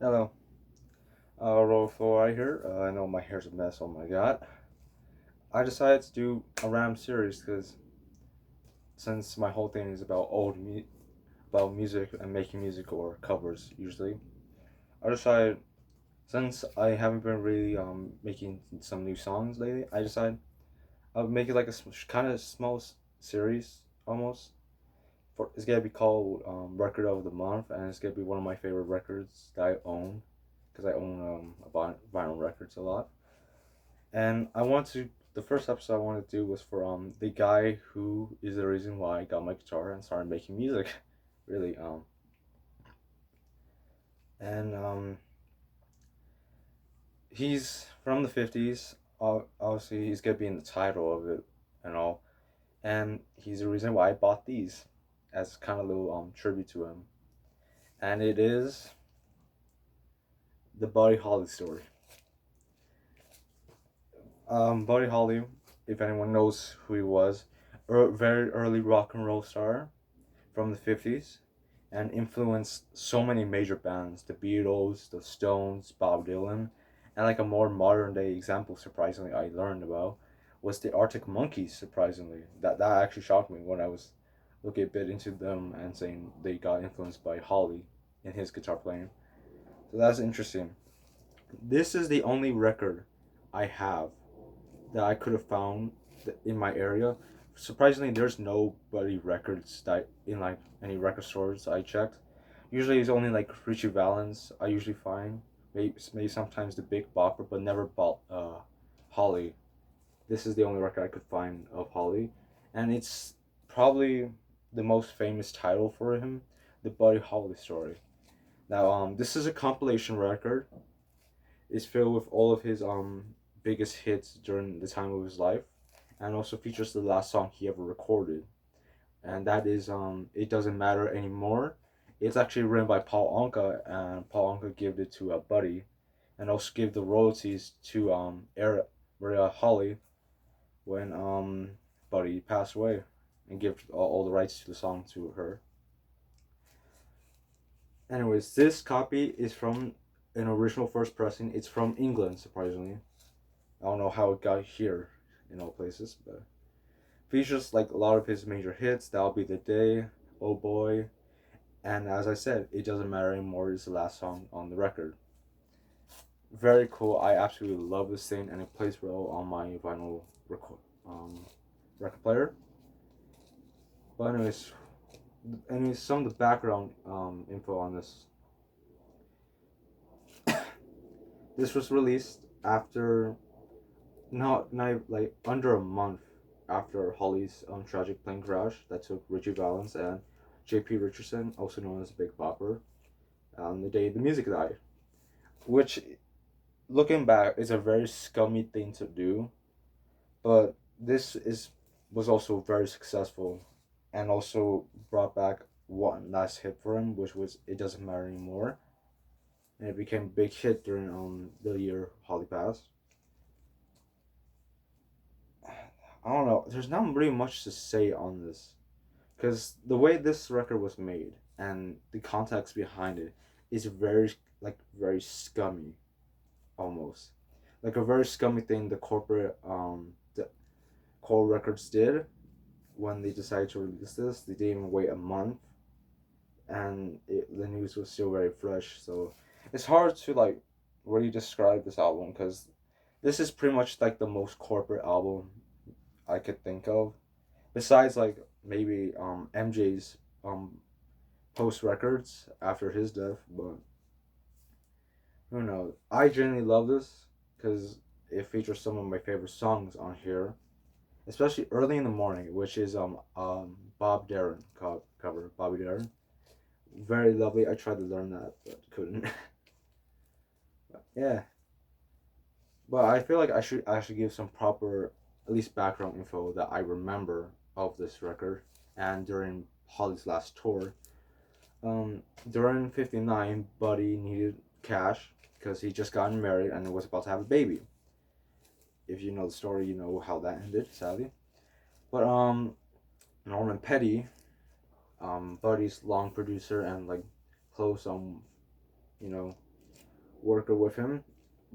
Hello. Roll floor right here. I know my hair's a mess. Oh my god. I decided to do a random series because since my whole thing is about about music and making music or covers usually, I decided since I haven't been really making some new songs lately, I decided I would make it like a kind of small series almost. It's gonna be called Record of the Month, and it's gonna be one of my favorite records that I own because I own vinyl records a lot. And the first episode I wanted to do was for the guy who is the reason why I got my guitar and started making music. Really. And he's from the 50s. Obviously he's gonna be in the title of it and all. And he's the reason why I bought these as kind of a little tribute to him. And it is the Buddy Holly story. Buddy Holly, if anyone knows who he was, a very early rock and roll star from the 50s and influenced so many major bands, the Beatles, the Stones, Bob Dylan, and like a more modern day example, surprisingly, I learned about was the Arctic Monkeys. Surprisingly, that actually shocked me when I was looking a bit into them and saying they got influenced by Holly in his guitar playing. So that's interesting. This is the only record I have that I could have found in my area. Surprisingly, there's nobody records that in like any record stores I checked. Usually, it's only like Richie Valens. I usually find maybe sometimes the Big Bopper, but never bought Holly. This is the only record I could find of Holly, and it's probably the most famous title for him, the Buddy Holly story. Now, this is a compilation record. It's filled with all of his biggest hits during the time of his life, and also features the last song he ever recorded, and that is "It Doesn't Matter Anymore." It's actually written by Paul Anka, and Paul Anka gave it to a buddy, and also gave the royalties to Maria Holly when Buddy passed away, and give all the rights to the song to her. Anyways, this copy is from an original first pressing. It's from England, surprisingly. I don't know how it got here in all places, but features like a lot of his major hits. That'll Be the Day, Oh Boy, and as I said, It Doesn't Matter Anymore is the last song on the record. Very cool. I absolutely love this thing, and it plays well on my vinyl um, record player. But anyways, some of the background info on this. This was released after not like under a month after Holly's tragic plane crash that took Richie Valens and J.P. Richardson, also known as Big Bopper, on the day the music died. Which, looking back, is a very scummy thing to do, but this is was also very successful, and also brought back one last hit for him, which was "It Doesn't Matter Anymore," and it became a big hit during the year Holly passed. I don't know. There's not really much to say on this because the way this record was made and the context behind it is very scummy, almost like a very scummy thing the core records did when they decided to release this. They didn't even wait a month, and the news was still very fresh. So it's hard to like really describe this album because this is pretty much like the most corporate album I could think of, besides like maybe MJ's post records after his death. But who knows? I genuinely love this because it features some of my favorite songs on here, especially "Early in the Morning," which is Bob Dylan cover. Bobby Darin, very lovely. I tried to learn that but couldn't. Yeah, but I feel like I should actually give some proper, at least background info that I remember of this record and during Holly's last tour. During '59, Buddy needed cash because he just gotten married and was about to have a baby. If you know the story, you know how that ended, sadly. But Norman Petty, Buddy's long producer and like close you know, worker with him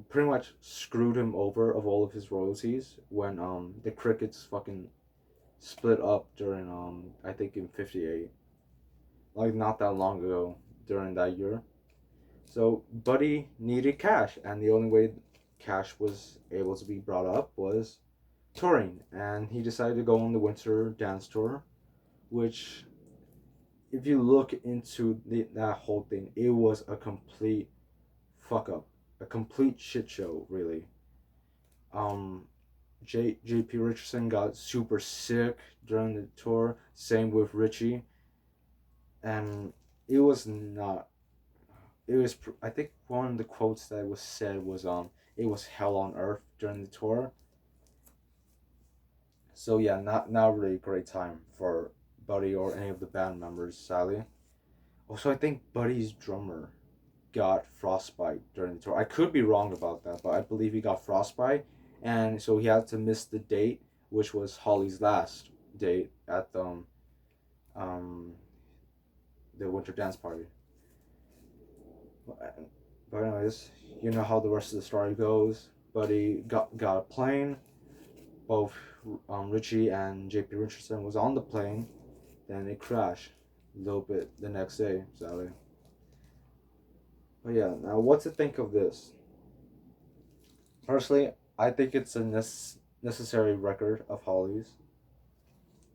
pretty much screwed him over of all of his royalties when the Crickets fucking split up during I think in '58, like not that long ago during that year. So Buddy needed cash, and the only way cash was able to be brought up was touring, and he decided to go on the winter dance tour, which, if you look into that whole thing, it was a complete fuck up, a complete shit show, really. Um, J.P. Richardson got super sick during the tour. Same with Richie, and it was not. It was. I think one of the quotes that was said was it was hell on earth during the tour. So yeah, not really a great time for Buddy or any of the band members, sadly. Also, I think Buddy's drummer got frostbite during the tour. I could be wrong about that, but I believe he got frostbite, and so he had to miss the date, which was Holly's last date at um the winter dance party. But anyways, you know how the rest of the story goes. Buddy got a plane. Both Richie and J.P. Richardson was on the plane. Then it crashed a little bit the next day, sadly. But yeah, now what to think of this? Personally, I think it's a necessary record of Holly's,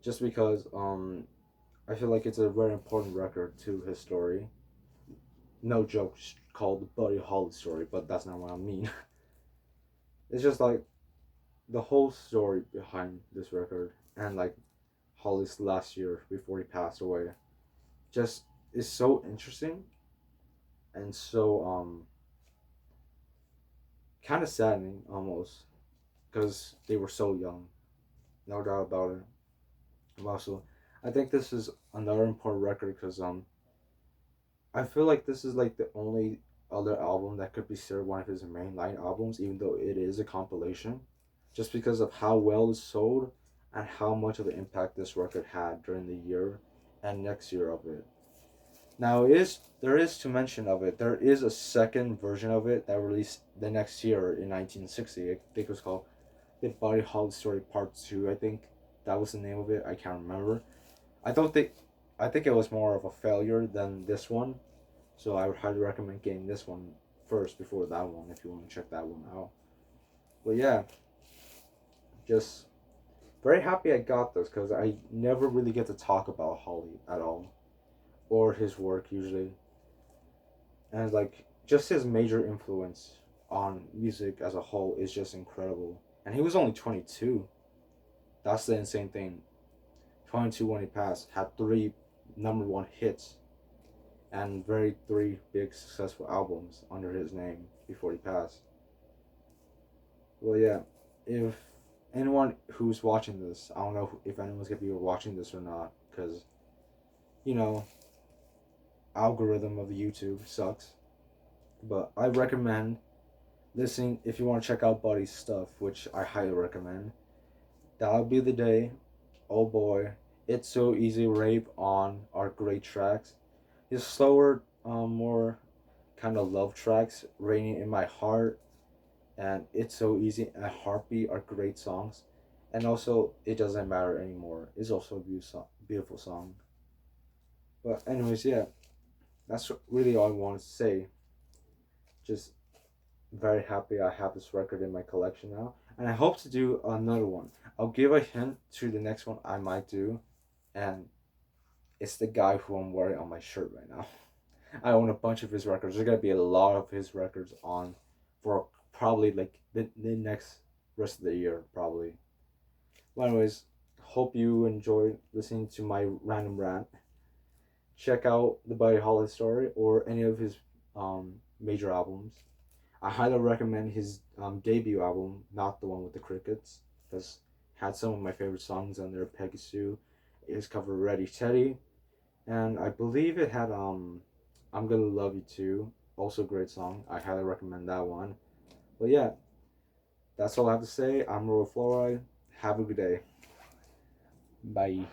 just because I feel like it's a very important record to his story. No joke, called the Buddy Holly story, but that's not what I mean. It's just like the whole story behind this record, and like Holly's last year before he passed away, just is so interesting and so kind of saddening almost, because they were so young, no doubt about it. And also, I think this is another important record because I feel like this is like the only other album that could be considered one of his mainline albums, even though it is a compilation, just because of how well it sold and how much of an impact this record had during the year and next year of it. Now, there is to mention of it. There is a second version of it that released the next year in 1960. I think it was called The Buddy Holly Story Part Two. I think that was the name of it. I can't remember. I don't think. I think it was more of a failure than this one, so I would highly recommend getting this one first before that one if you want to check that one out. But yeah, just very happy I got this because I never really get to talk about Holly at all or his work usually, and like just his major influence on music as a whole is just incredible. And he was only 22. That's the insane thing. 22 when he passed, had three number one hits and very three big successful albums under his name before he passed. Well, yeah, if anyone who's watching this, I don't know if anyone's gonna be watching this or not, because you know, algorithm of YouTube sucks. But I recommend listening if you want to check out Buddy's stuff, which I highly recommend. That'll Be the Day, Oh Boy, It's So Easy, Rave On are great tracks. His slower, more kind of love tracks, Raining in My Heart and It's So Easy and Heartbeat are great songs. And also, It Doesn't Matter Anymore is also a beautiful song. But anyways, yeah, that's really all I wanted to say. Just very happy I have this record in my collection now. And I hope to do another one. I'll give a hint to the next one I might do. And it's the guy who I'm wearing on my shirt right now. I own a bunch of his records. There's gonna be a lot of his records on for probably like the next rest of the year, probably. But anyways, hope you enjoyed listening to my random rant. Check out the Buddy Holly story or any of his major albums. I highly recommend his debut album, not the one with the crickets, because had some of my favorite songs on there. Peggy Sue, his cover Ready Teddy, and I believe it had I'm Gonna Love You Too, also a great song. I highly recommend that one. But yeah, that's all I have to say. I'm Royal Fluoride. Have a good day. Bye.